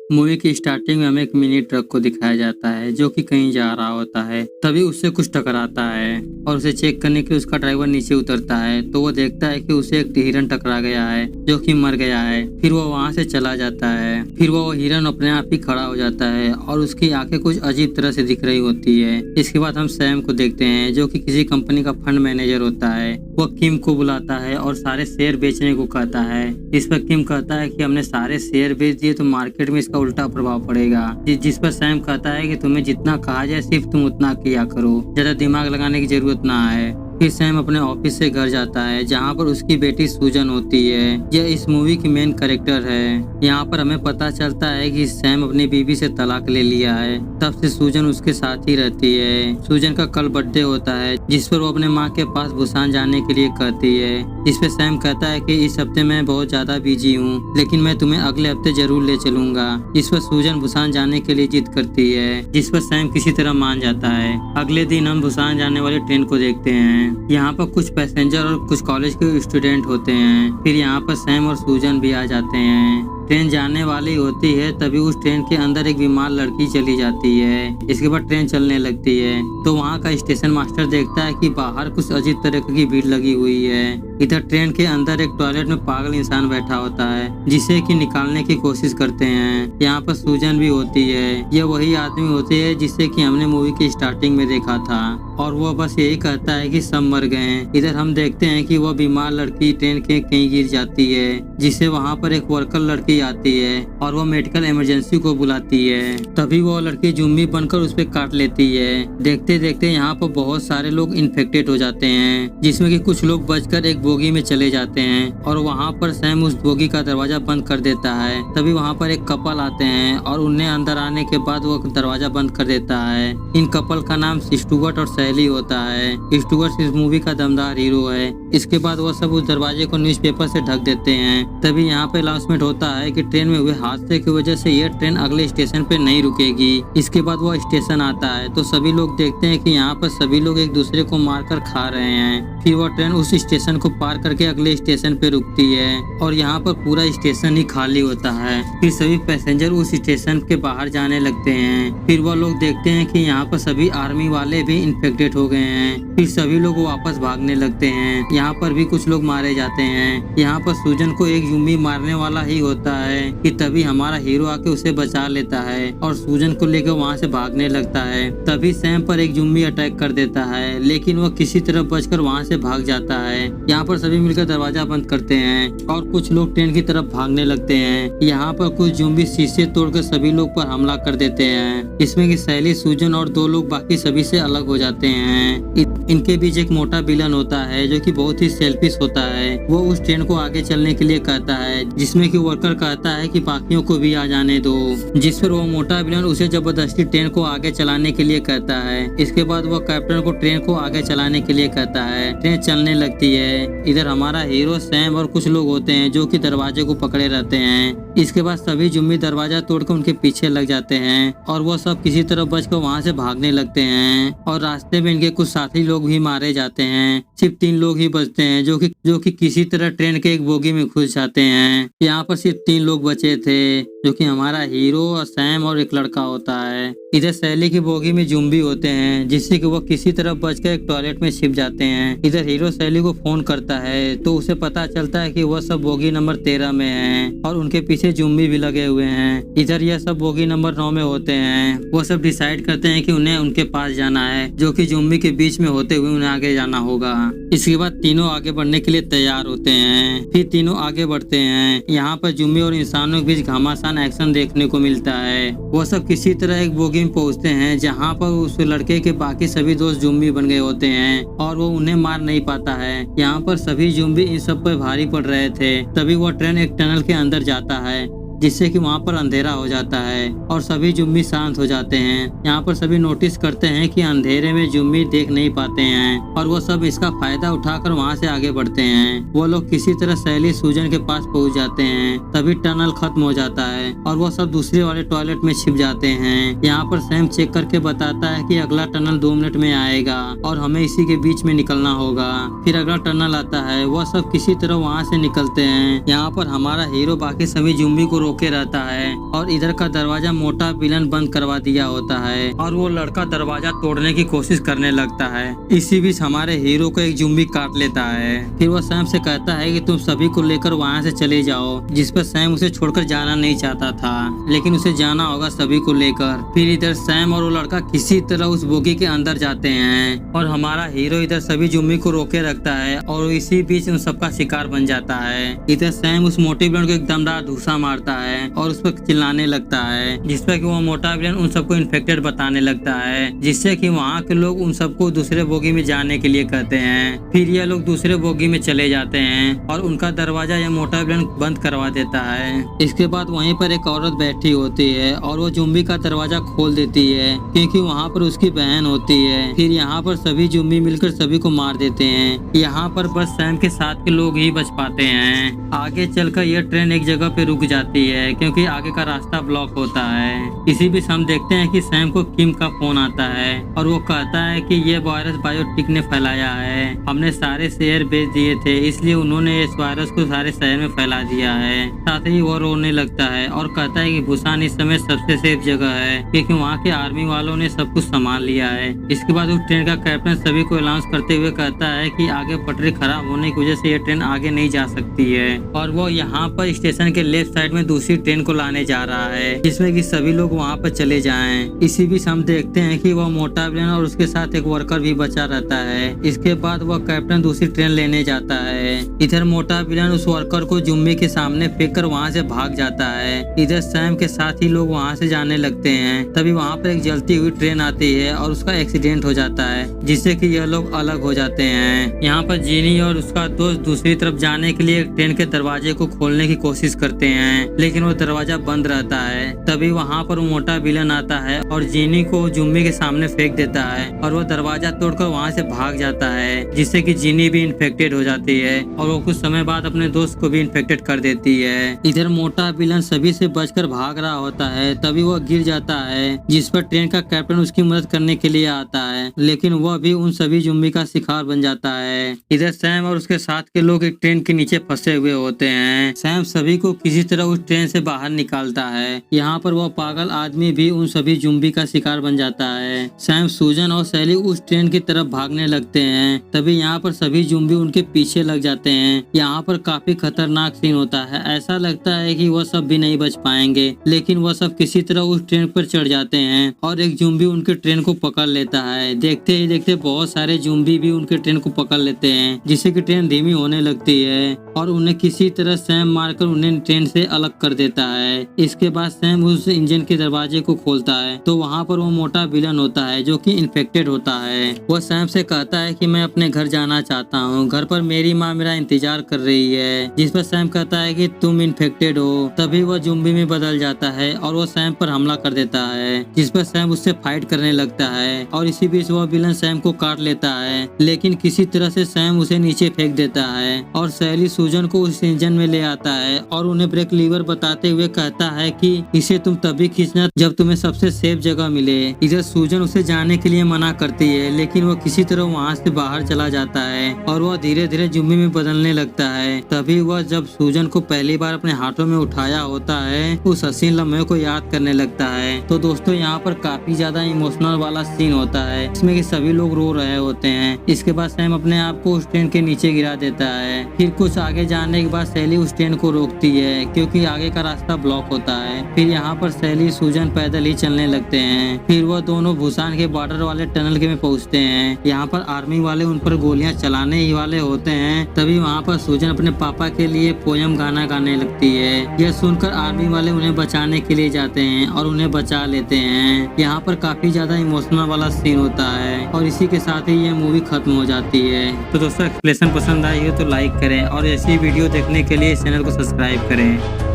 Movie की starting में हमें एक मिनी ट्रक को दिखाया जाता है जो कि कहीं जा रहा होता है। तभी उससे कुछ टकराता है और उसे चेक करने के लिए उसका ड्राइवर नीचे उतरता है तो वो देखता है कि उसे एक हिरन टकरा गया है जो कि मर गया है। फिर वो वहां से चला जाता है। फिर वो हिरन अपने आप ही खड़ा हो जाता है और उसकी आंखें कुछ अजीब तरह से दिख रही होती है। इसके बाद हम सैम को देखते हैं जो कि किसी कंपनी का फंड मैनेजर होता है। वो किम को बुलाता है और सारे शेयर बेचने को कहता है। इस पर किम कहता है कि हमने सारे शेयर बेच दिए तो मार्केट में इसका उल्टा प्रभाव पड़ेगा। जिस पर सैम कहता है कि तुम्हें जितना कहा जाए सिर्फ तुम उतना किया करो, ज्यादा दिमाग लगाने की जरूरत ना है। फिर सैम अपने ऑफिस से घर जाता है जहाँ पर उसकी बेटी सूजन होती है। यह इस मूवी की मेन कैरेक्टर है। यहाँ पर हमें पता चलता है कि सैम अपनी बीवी से तलाक ले लिया है। तब से सूजन उसके साथ ही रहती है। सूजन का कल बर्थडे होता है जिस पर वो अपने माँ के पास बुसान जाने के लिए कहती है। इस पे सैम कहता है कि इस हफ्ते मैं बहुत ज्यादा बिजी हूँ लेकिन मैं तुम्हें अगले हफ्ते जरूर ले चलूंगा। इस पर सूजन बुसान जाने के लिए जिद करती है जिस पर सैम किसी तरह मान जाता है। अगले दिन हम बुसान जाने वाली ट्रेन को देखते हैं। यहाँ पर कुछ पैसेंजर और कुछ कॉलेज के स्टूडेंट होते हैं। फिर यहाँ पर सैम और सूजन भी आ जाते हैं। ट्रेन जाने वाली होती है तभी उस ट्रेन के अंदर एक बीमार लड़की चली जाती है। इसके बाद ट्रेन चलने लगती है तो वहाँ का स्टेशन मास्टर देखता है कि बाहर कुछ अजीब तरह की भीड़ लगी हुई है। इधर ट्रेन के अंदर एक टॉयलेट में पागल इंसान बैठा होता है जिसे कि निकालने की कोशिश करते हैं। यहाँ पर सूजन भी होती है। यह वही आदमी होती है जिसे कि हमने मूवी की स्टार्टिंग में देखा था और वो बस यही कहता है कि सब मर गए हैं। इधर हम देखते हैं कि वह बीमार लड़की ट्रेन के कहीं गिर जाती है जिससे वहाँ पर एक वर्कर लड़की आती है और वो मेडिकल इमरजेंसी को बुलाती है। तभी वो लड़की जुम्मी बनकर उस पर काट लेती है। देखते देखते यहाँ पर बहुत सारे लोग इन्फेक्टेड हो जाते हैं जिसमें कि कुछ लोग बचकर एक बोगी में चले जाते हैं और वहाँ पर सैम उस बोगी का दरवाजा बंद कर देता है। तभी वहाँ पर एक कपल आते हैं और उन्हें अंदर आने के बाद वो दरवाजा बंद कर देता है। इन कपल का नाम स्टुअर्ट और सैली होता है। स्टुअर्ट इस मूवी का दमदार हीरो है। इसके बाद वो सब उस दरवाजे को न्यूज़पेपर से ढक देते हैं। तभी यहाँ पे अनाउंसमेंट होता है कि ट्रेन में हुए हादसे की वजह से यह ट्रेन अगले स्टेशन पे नहीं रुकेगी। इसके बाद वो स्टेशन आता है तो सभी लोग देखते हैं कि यहाँ पर सभी लोग एक दूसरे को मारकर खा रहे हैं। फिर वो ट्रेन उस स्टेशन को पार करके अगले स्टेशन पे रुकती है और यहाँ पर पूरा स्टेशन ही खाली होता है। फिर सभी पैसेंजर उस स्टेशन के बाहर जाने लगते हैं। फिर वो लोग देखते हैं कि यहाँ पर सभी आर्मी वाले भी इन्फेक्टेड हो गए हैं। फिर सभी लोग वापस भागने लगते हैं। यहाँ पर भी कुछ लोग मारे जाते हैं। यहाँ पर सूजन को एक जुम्मी मारने वाला ही होता है कि तभी हमारा हीरो आके उसे बचा लेता है और सूजन को लेकर वहाँ से भागने लगता है। तभी सैम पर एक जुम्मी अटैक कर देता है लेकिन वह किसी तरह बचकर वहाँ से भाग जाता है। यहाँ पर सभी मिलकर दरवाजा बंद करते हैं और कुछ लोग ट्रेन की तरफ भागने लगते हैं। यहाँ पर कुछ जुम्मी शीशे तोड़कर सभी लोग पर हमला कर देते हैं। इसमें कि सैली, सूजन और दो लोग बाकी सभी से अलग हो जाते हैं। इनके बीच एक मोटा विलन होता है जो कि बहुत ही सेल्फिश होता है। वो उस ट्रेन को आगे चलने के लिए कहता है जिसमें कि वर्कर कहता है कि बाकियों को भी आ जाने दो, जिस पर वो मोटा विलन उसे जबरदस्ती ट्रेन को आगे चलाने के लिए कहता है। इसके बाद वो कैप्टन को ट्रेन को आगे चलाने के लिए कहता है। ट्रेन चलने लगती है। इधर हमारा हीरो, सैम और कुछ लोग होते हैं जो कि दरवाजे को पकड़े रहते हैं। इसके बाद सभी जुम्मी दरवाजा तोड़कर उनके पीछे लग जाते हैं और वो सब किसी तरह बचकर वहाँ से भागने लगते हैं और रास्ते में इनके कुछ साथी लोग भी मारे जाते हैं। सिर्फ 3 लोग ही बचते हैं जो कि किसी तरह ट्रेन के एक बोगी में घुस जाते हैं। यहाँ पर सिर्फ 3 लोग बचे थे जो कि हमारा हीरो और सैम और एक लड़का होता है। इधर सैली की बोगी में जुम्बी होते हैं जिससे कि वो किसी तरह बचकर एक टॉयलेट में छिप जाते हैं। इधर हीरो सैली को फोन करता है तो उसे पता चलता है कि वह सब बोगी नंबर 13 में हैं और उनके पीछे जुम्बी भी लगे हुए हैं। इधर यह सब बोगी नंबर 9 में होते हैं। वो सब डिसाइड करते हैं कि उन्हें उनके पास जाना है जो कि जुम्बी के बीच में होते हुए उन्हें आगे जाना होगा। इसके बाद तीनों आगे बढ़ने के लिए तैयार होते हैं। फिर तीनों आगे बढ़ते हैं। यहाँ पर जुम्बी और इंसानों के बीच घमासान एक्शन देखने को मिलता है। वो सब किसी तरह एक बोगी में पहुँचते हैं जहाँ पर उस लड़के के बाकी सभी दोस्त जुम्बी बन गए होते हैं और वो उन्हें मार नहीं पाता है। यहाँ पर सभी जुम्बी इन सब पर भारी पड़ रहे थे। तभी वो ट्रेन एक टनल के अंदर जाता है जिससे कि वहाँ पर अंधेरा हो जाता है और सभी जुम्मी शांत हो जाते हैं। यहाँ पर सभी नोटिस करते हैं कि अंधेरे में जुम्मी देख नहीं पाते हैं और वो सब इसका फायदा उठाकर वहाँ से आगे बढ़ते हैं। वो लोग किसी तरह सैली, सूजन के पास पहुँच जाते हैं। तभी टनल खत्म हो जाता है और वो सब दूसरे वाले टॉयलेट में छिप जाते हैं। यहाँ पर सैम चेक करके बताता है कि अगला टनल 2 मिनट में आएगा और हमें इसी के बीच में निकलना होगा। फिर अगला टनल आता है। वो सब किसी तरह वहाँ से निकलते हैं। यहाँ पर हमारा हीरो बाकी सभी जुम्मी को रोके रहता है और इधर का दरवाजा मोटा विलन बंद करवा दिया होता है और वो लड़का दरवाजा तोड़ने की कोशिश करने लगता है। इसी बीच हमारे हीरो को एक ज़ॉम्बी काट लेता है। फिर वो सैम से कहता है कि तुम सभी को लेकर वहाँ से चले जाओ, जिस पर सैम उसे छोड़कर जाना नहीं चाहता था, लेकिन उसे जाना होगा सभी को लेकर। फिर इधर सैम और वो लड़का किसी तरह उस बोगी के अंदर जाते हैं और हमारा हीरो इधर सभी ज़ॉम्बी को रोके रखता है और इसी बीच उन सबका शिकार बन जाता है। इधर सैम उस मोटे विलन को एक दमदार धूसा मारता है और उस पर चिल्लाने लगता है, जिस पर कि वो मोटा विलन उन सबको इन्फेक्टेड बताने लगता है, जिससे कि वहाँ के लोग उन सबको दूसरे बोगी में जाने के लिए कहते हैं। फिर यह लोग दूसरे बोगी में चले जाते हैं और उनका दरवाजा यह मोटा विलन बंद करवा देता है। इसके बाद वहीं पर एक औरत बैठी होती है और वो ज़ॉम्बी का दरवाजा खोल देती है क्योंकि वहाँ पर उसकी बहन होती है। फिर यहाँ पर सभी ज़ॉम्बी मिलकर सभी को मार देते हैं। यहाँ पर बस सैम के साथ के लोग ही बच पाते हैं। आगे चलकर यह ट्रेन एक जगह पे रुक जाती है क्योंकि आगे का रास्ता ब्लॉक होता है। इसी बीच हम देखते हैं कि सैम को किम का फोन आता है और वो कहता है कि ये वायरस बायोटिक ने फैलाया है, हमने सारे शहर भेज दिए थे, इसलिए उन्होंने इस वायरस को सारे शहर में फैला दिया है। साथ ही वो रोने लगता है और कहता है कि बुसान इस समय सबसे सेफ जगह है क्योंकि वहाँ के आर्मी वालों ने सब कुछ संभाल लिया है। इसके बाद उस ट्रेन का कैप्टन सभी को अनाउंस करते हुए कहता है कि आगे पटरी खराब होने की वजह से ये ट्रेन आगे नहीं जा सकती है और वो यहाँ पर स्टेशन के लेफ्ट साइड में दूसरी ट्रेन को लाने जा रहा है जिसमें कि सभी लोग वहाँ पर चले जाएं। इसी बीच हम देखते हैं कि वह मोटा विलन और उसके साथ एक वर्कर भी बचा रहता है। इसके बाद वह कैप्टन दूसरी ट्रेन लेने जाता है। इधर मोटा विलन उस वर्कर को ज़ॉम्बी के सामने फेंक कर वहाँ से भाग जाता है। इधर सैम के साथ ही लोग वहाँ से जाने लगते हैं। तभी वहाँ पर एक जलती हुई ट्रेन आती है और उसका एक्सीडेंट हो जाता है जिससे कि यह लोग अलग हो जाते हैं। यहाँ पर जीनी और उसका दोस्त दूसरी तरफ जाने के लिए ट्रेन के दरवाजे को खोलने की कोशिश करते हैं लेकिन वो दरवाजा बंद रहता है। तभी वहाँ पर मोटा विलन आता है और जीनी को ज़ॉम्बी के सामने फेंक देता है और वो दरवाजा तोड़कर वहाँ से भाग जाता है जिससे कि जीनी भी इन्फेक्टेड हो जाती है और वो कुछ समय बाद अपने दोस्त को भी इन्फेक्टेड कर देती है। इधर मोटा विलन सभी से बचकर भाग रहा होता है। तभी वो गिर जाता है जिस पर ट्रेन का कैप्टन उसकी मदद करने के लिए आता है लेकिन वह भी उन सभी ज़ॉम्बी का शिकार बन जाता है। इधर सैम और उसके साथ के लोग एक ट्रेन के नीचे फंसे हुए होते हैं। सैम सभी को किसी तरह उस ट्रेन से बाहर निकालता है। यहाँ पर वह पागल आदमी भी उन सभी ज़ॉम्बी का शिकार बन जाता है। सैम, सूजन और सैली उस ट्रेन की तरफ भागने लगते हैं। तभी यहाँ पर सभी ज़ॉम्बी उनके पीछे लग जाते हैं। यहाँ पर काफी खतरनाक सीन होता है। ऐसा लगता है कि वह सब भी नहीं बच पाएंगे लेकिन वह सब किसी तरह उस ट्रेन पर चढ़ जाते हैं और एक ज़ॉम्बी उनके ट्रेन को पकड़ लेता है। देखते ही देखते बहुत सारे ज़ॉम्बी भी उनके ट्रेन को पकड़ लेते हैं जिससे कि ट्रेन धीमी होने लगती है और उन्हें किसी तरह सैम मारकर उन्हें ट्रेन से अलग कर देता है। इसके बाद सैम उस इंजन के दरवाजे को खोलता है तो वहाँ पर वो मोटा विलन होता है जो कि इन्फेक्टेड होता है। वह सैम से कहता है कि मैं अपने घर जाना चाहता हूँ, घर पर मेरी माँ मेरा इंतजार कर रही है। जिस पर सैम कहता है कि तुम इन्फेक्टेड हो। तभी वह ज़ॉम्बी में बदल जाता है और वो सैम पर हमला कर देता है जिस पर सैम उससे फाइट करने लगता है और इसी बीच वह विलन सैम को काट लेता है लेकिन किसी तरह से सैम उसे नीचे फेंक देता है और सैली सूजन को उस इंजन में ले आता है और उन्हें ब्रेक लीवर बताते हुए कहता है कि इसे तुम तभी खींचना जब तुम्हें सबसे सेफ जगह मिले। इधर सूजन उसे जाने के लिए मना करती है लेकिन वो किसी तरह वहाँ से बाहर चला जाता है और वह धीरे धीरे ज़ॉम्बी में बदलने लगता है। तभी वह जब सूजन को पहली बार अपने हाथों में उठाया होता है उस हसीन लम्हे को याद करने लगता है। तो दोस्तों यहाँ पर काफी ज्यादा इमोशनल वाला सीन होता है इसमें कि सभी लोग रो रहे होते हैं। इसके बाद सैम अपने आप को उस ट्रेन के नीचे गिरा देता है। फिर कुछ आगे जाने के बाद सैली उस ट्रेन को रोकती है क्योंकि आगे का रास्ता ब्लॉक होता है। फिर यहाँ पर सैली सूजन पैदल ही चलने लगते हैं। फिर वह दोनों भूसान के बॉर्डर वाले टनल के में पहुँचते हैं। यहाँ पर आर्मी वाले उन पर गोलियां चलाने ही वाले होते हैं। तभी वहाँ पर सूजन अपने पापा के लिए पोयम गाना गाने लगती है। यह सुनकर आर्मी वाले उन्हें बचाने के लिए जाते हैं और उन्हें बचा लेते हैं। यहाँ पर काफी ज्यादा इमोशनल वाला सीन होता है और इसी के साथ ही ये मूवी खत्म हो जाती है। तो दोस्तों एक्सप्लेनेशन पसंद आई हो तो लाइक करें और ऐसी वीडियो देखने के लिए इस चैनल को सब्सक्राइब करें।